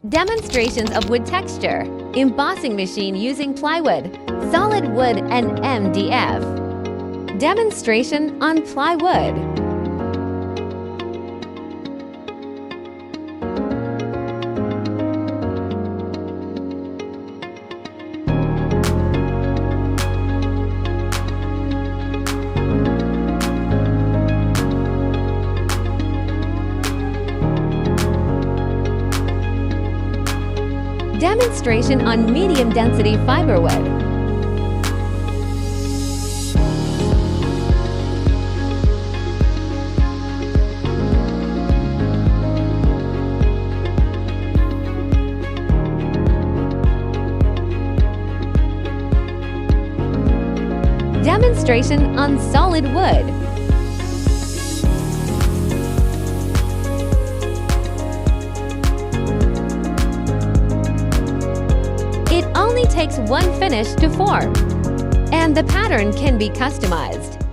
Demonstrations of wood texture, embossing machine using plywood, solid wood and MDF. Demonstration on plywood. Demonstration on medium-density fiberwood. Demonstration on solid wood. It only takes one finish to form, and the pattern can be customized.